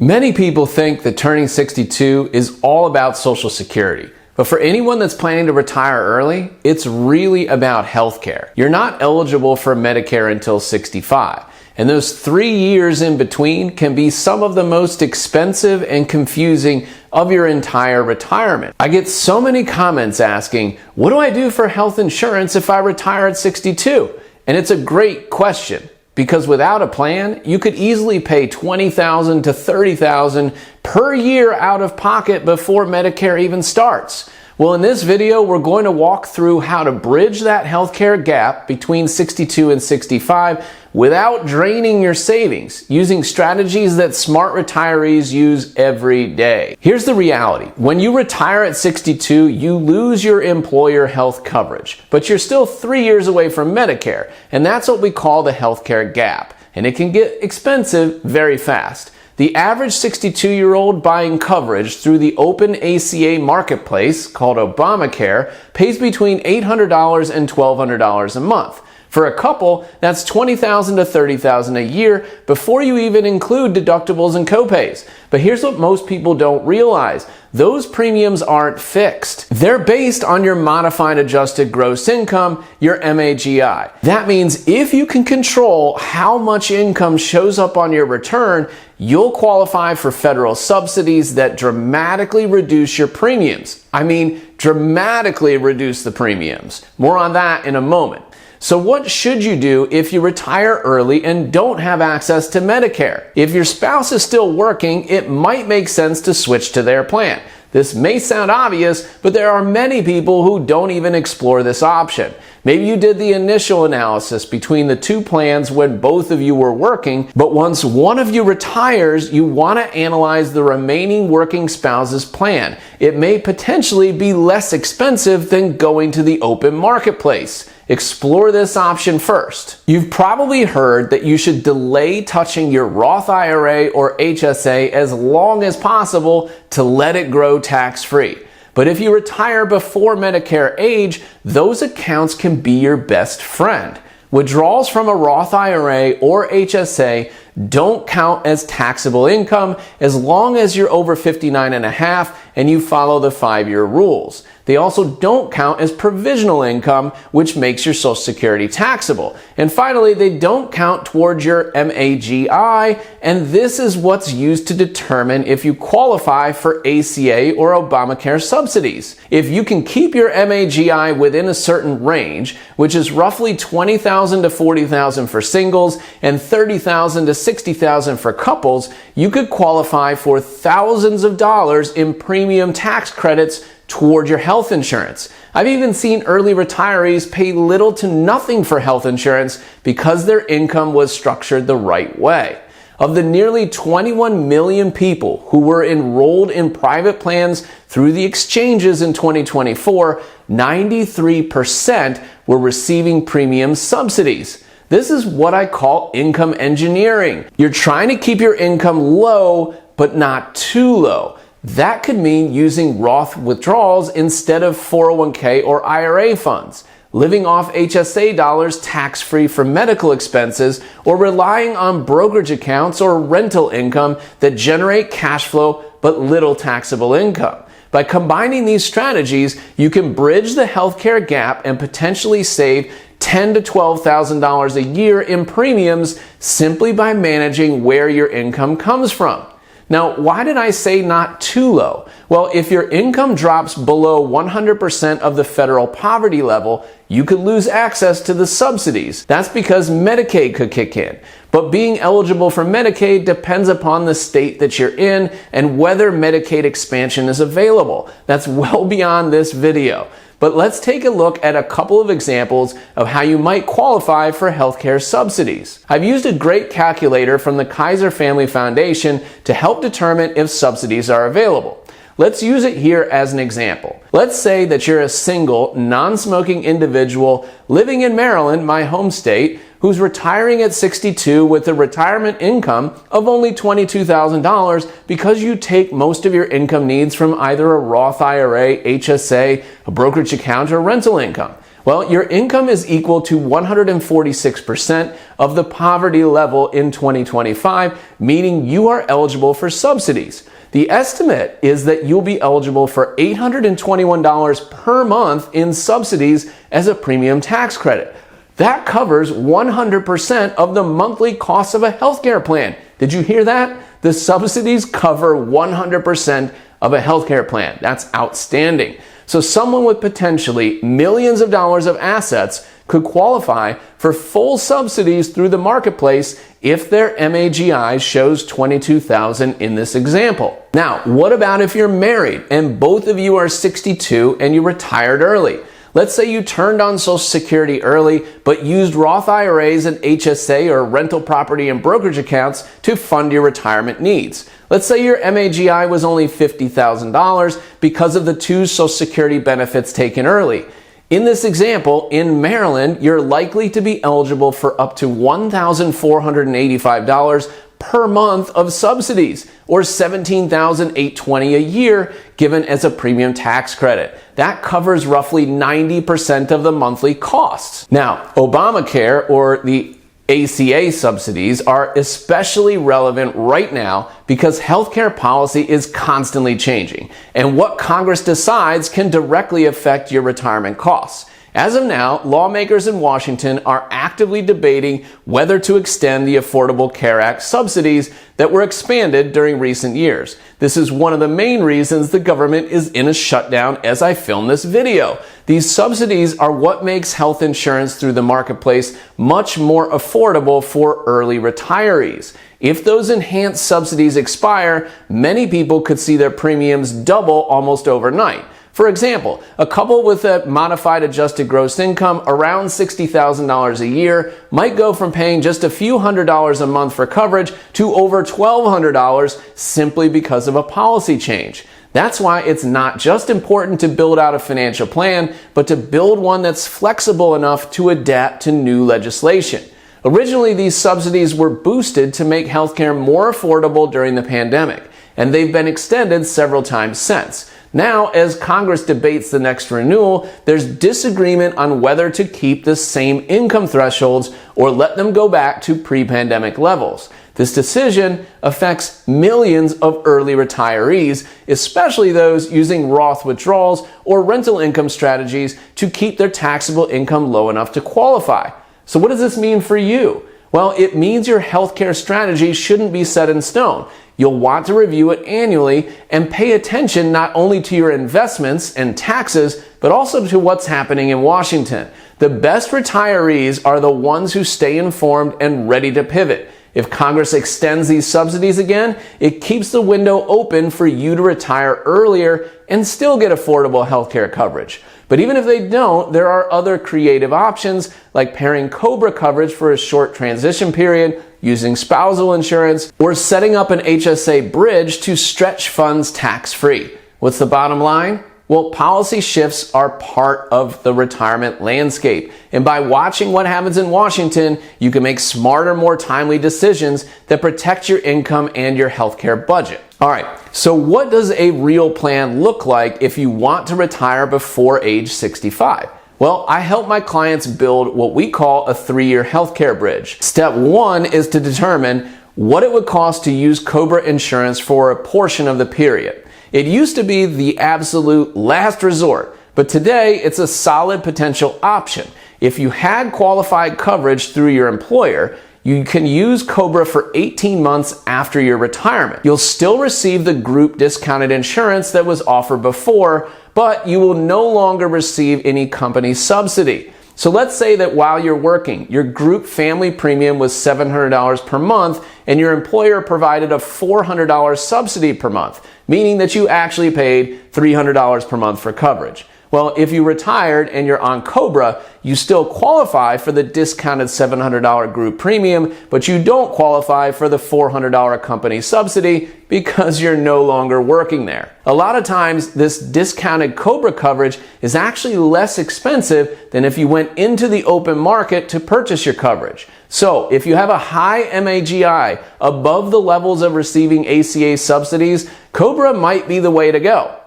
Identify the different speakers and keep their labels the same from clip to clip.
Speaker 1: Many people think that turning 62 is all about Social Security. But for anyone that's planning to retire early, it's really about healthcare. You're not eligible for Medicare until 65. And those 3 years in between can be some of the most expensive and confusing of your entire retirement. I get so many comments asking, what do I do for health insurance if I retire at 62? And it's a great question. Because without a plan, you could easily pay $20,000 to $30,000 per year out of pocket before Medicare even starts. Well, in this video, we're going to walk through how to bridge that healthcare gap between 62 and 65 without draining your savings, using strategies that smart retirees use every day. Here's the reality. When you retire at 62, you lose your employer health coverage, but you're still 3 years away from Medicare, and that's what we call the healthcare gap, and it can get expensive very fast. The average 62-year-old buying coverage through the open ACA marketplace, called Obamacare, pays between $800 and $1,200 a month. For a couple, that's $20,000 to $30,000 a year before you even include deductibles and copays. But here's what most people don't realize. Those premiums aren't fixed. They're based on your modified adjusted gross income, your MAGI. That means if you can control how much income shows up on your return, you'll qualify for federal subsidies that dramatically reduce your premiums. I mean, dramatically reduce the premiums. More on that in a moment. So what should you do if you retire early and don't have access to Medicare? If your spouse is still working, it might make sense to switch to their plan. This may sound obvious, but there are many people who don't even explore this option. Maybe you did the initial analysis between the two plans when both of you were working, but once one of you retires, you want to analyze the remaining working spouse's plan. It may potentially be less expensive than going to the open marketplace. Explore this option first. You've probably heard that you should delay touching your Roth IRA or HSA as long as possible to let it grow tax-free. But if you retire before Medicare age, those accounts can be your best friend. Withdrawals from a Roth IRA or HSA don't count as taxable income as long as you're over 59 and a half and you follow the 5-year rules. They also don't count as provisional income, which makes your Social Security taxable. And finally, they don't count towards your MAGI, and this is what's used to determine if you qualify for ACA or Obamacare subsidies. If you can keep your MAGI within a certain range, which is roughly $20,000 to $40,000 for singles and $30,000 to $60,000 for couples, you could qualify for thousands of dollars in premium tax credits toward your health insurance. I've even seen early retirees pay little to nothing for health insurance because their income was structured the right way. Of the nearly 21 million people who were enrolled in private plans through the exchanges in 2024, 93% were receiving premium subsidies. This is what I call income engineering. You're trying to keep your income low, but not too low. That could mean using Roth withdrawals instead of 401k or IRA funds, living off HSA dollars tax-free for medical expenses, or relying on brokerage accounts or rental income that generate cash flow but little taxable income. By combining these strategies, you can bridge the healthcare gap and potentially save $10,000 to $12,000 a year in premiums simply by managing where your income comes from. Now, why did I say not too low? Well, if your income drops below 100% of the federal poverty level, you could lose access to the subsidies. That's because Medicaid could kick in. But being eligible for Medicaid depends upon the state that you're in and whether Medicaid expansion is available. That's well beyond this video. But let's take a look at a couple of examples of how you might qualify for healthcare subsidies. I've used a great calculator from the Kaiser Family Foundation to help determine if subsidies are available. Let's use it here as an example. Let's say that you're a single, non-smoking individual living in Maryland, my home state, who's retiring at 62 with a retirement income of only $22,000 because you take most of your income needs from either a Roth IRA, HSA, a brokerage account, or rental income. Well, your income is equal to 146% of the poverty level in 2025, meaning you are eligible for subsidies. The estimate is that you'll be eligible for $821 per month in subsidies as a premium tax credit. That covers 100% of the monthly cost of a healthcare plan. Did you hear that? The subsidies cover 100% of a healthcare plan. That's outstanding. So someone with potentially millions of dollars of assets could qualify for full subsidies through the marketplace if their MAGI shows 22,000 in this example. Now, what about if you're married and both of you are 62 and you retired early? Let's say you turned on Social Security early, but used Roth IRAs and HSA or rental property and brokerage accounts to fund your retirement needs. Let's say your MAGI was only $50,000 because of the 2 Social Security benefits taken early. In this example, in Maryland, you're likely to be eligible for up to $1,485 per month of subsidies, or $17,820 a year given as a premium tax credit. That covers roughly 90% of the monthly costs. Now, Obamacare, or the ACA subsidies, are especially relevant right now because healthcare policy is constantly changing, and what Congress decides can directly affect your retirement costs. As of now, lawmakers in Washington are actively debating whether to extend the Affordable Care Act subsidies that were expanded during recent years. This is one of the main reasons the government is in a shutdown as I film this video. These subsidies are what makes health insurance through the marketplace much more affordable for early retirees. If those enhanced subsidies expire, many people could see their premiums double almost overnight. For example, a couple with a modified adjusted gross income around $60,000 a year might go from paying just a few $100s a month for coverage to over $1,200 simply because of a policy change. That's why it's not just important to build out a financial plan, but to build one that's flexible enough to adapt to new legislation. Originally, these subsidies were boosted to make healthcare more affordable during the pandemic, and they've been extended several times since. Now, as Congress debates the next renewal, there's disagreement on whether to keep the same income thresholds or let them go back to pre-pandemic levels. This decision affects millions of early retirees, especially those using Roth withdrawals or rental income strategies to keep their taxable income low enough to qualify. So what does this mean for you? Well, it means your healthcare strategy shouldn't be set in stone. You'll want to review it annually and pay attention not only to your investments and taxes, but also to what's happening in Washington. The best retirees are the ones who stay informed and ready to pivot. If Congress extends these subsidies again, it keeps the window open for you to retire earlier and still get affordable healthcare coverage. But even if they don't, there are other creative options like pairing COBRA coverage for a short transition period, using spousal insurance, or setting up an HSA bridge to stretch funds tax-free. What's the bottom line? Well, policy shifts are part of the retirement landscape. And by watching what happens in Washington, you can make smarter, more timely decisions that protect your income and your healthcare budget. All right, so what does a real plan look like if you want to retire before age 65? Well, I help my clients build what we call a 3-year healthcare bridge. Step 1 is to determine what it would cost to use COBRA insurance for a portion of the period. It used to be the absolute last resort, but today it's a solid potential option. If you had qualified coverage through your employer, you can use COBRA for 18 months after your retirement. You'll still receive the group discounted insurance that was offered before, but you will no longer receive any company subsidy. So let's say that while you're working, your group family premium was $700 per month and your employer provided a $400 subsidy per month, meaning that you actually paid $300 per month for coverage. Well, if you retired and you're on COBRA, you still qualify for the discounted $700 group premium, but you don't qualify for the $400 company subsidy because you're no longer working there. A lot of times, this discounted COBRA coverage is actually less expensive than if you went into the open market to purchase your coverage. So, if you have a high MAGI above the levels of receiving ACA subsidies, COBRA might be the way to go.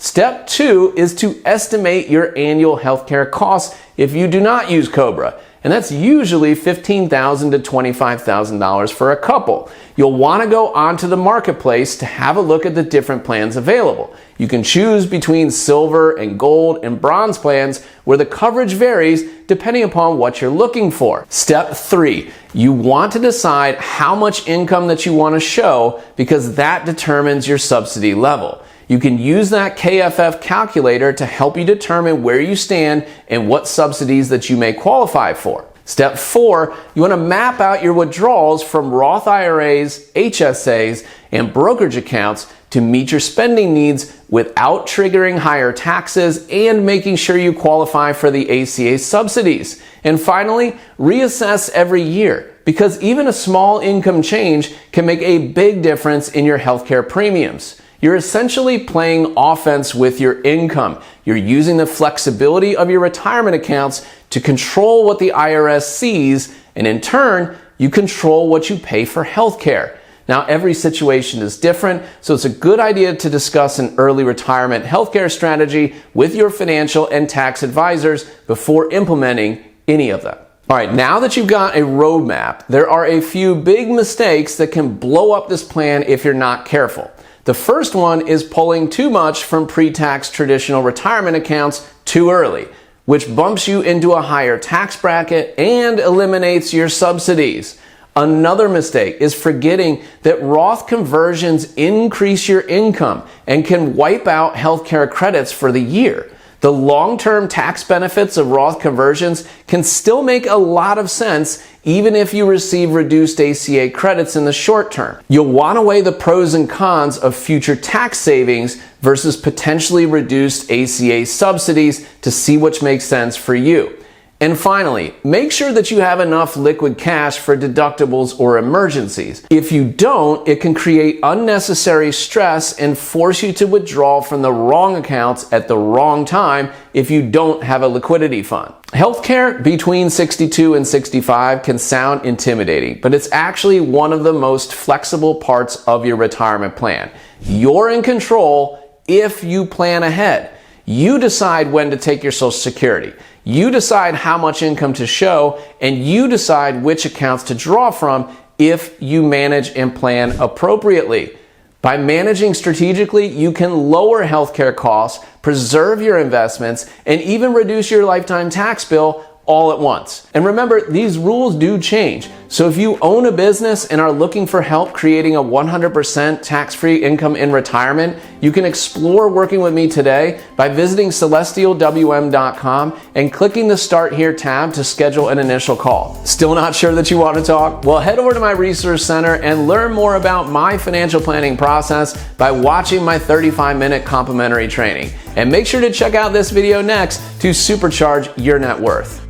Speaker 1: Step 2 is to estimate your annual healthcare costs if you do not use COBRA, and that's usually $15,000 to $25,000 for a couple. You'll want to go onto the marketplace to have a look at the different plans available. You can choose between silver and gold and bronze plans where the coverage varies depending upon what you're looking for. Step 3, you want to decide how much income that you want to show because that determines your subsidy level. You can use that KFF calculator to help you determine where you stand and what subsidies that you may qualify for. Step 4, you want to map out your withdrawals from Roth IRAs, HSAs, and brokerage accounts to meet your spending needs without triggering higher taxes and making sure you qualify for the ACA subsidies. And finally, reassess every year because even a small income change can make a big difference in your healthcare premiums. You're essentially playing offense with your income. You're using the flexibility of your retirement accounts to control what the IRS sees, and in turn, you control what you pay for healthcare. Now, every situation is different, so it's a good idea to discuss an early retirement healthcare strategy with your financial and tax advisors before implementing any of them. All right, now that you've got a roadmap, there are a few big mistakes that can blow up this plan if you're not careful. The first one is pulling too much from pre-tax traditional retirement accounts too early, which bumps you into a higher tax bracket and eliminates your subsidies. Another mistake is forgetting that Roth conversions increase your income and can wipe out healthcare credits for the year. The long-term tax benefits of Roth conversions can still make a lot of sense even if you receive reduced ACA credits in the short term. You'll want to weigh the pros and cons of future tax savings versus potentially reduced ACA subsidies to see which makes sense for you. And finally, make sure that you have enough liquid cash for deductibles or emergencies. If you don't, it can create unnecessary stress and force you to withdraw from the wrong accounts at the wrong time if you don't have a liquidity fund. Healthcare between 62 and 65 can sound intimidating, but it's actually one of the most flexible parts of your retirement plan. You're in control if you plan ahead. You decide when to take your Social Security. You decide how much income to show, and you decide which accounts to draw from if you manage and plan appropriately. By managing strategically, you can lower healthcare costs, preserve your investments, and even reduce your lifetime tax bill all at once. And remember, these rules do change. So if you own a business and are looking for help creating a 100% tax-free income in retirement, you can explore working with me today by visiting celestialwm.com and clicking the Start Here tab to schedule an initial call. Still not sure that you want to talk? Well, head over to my resource center and learn more about my financial planning process by watching my 35-minute complimentary training. And make sure to check out this video next to supercharge your net worth.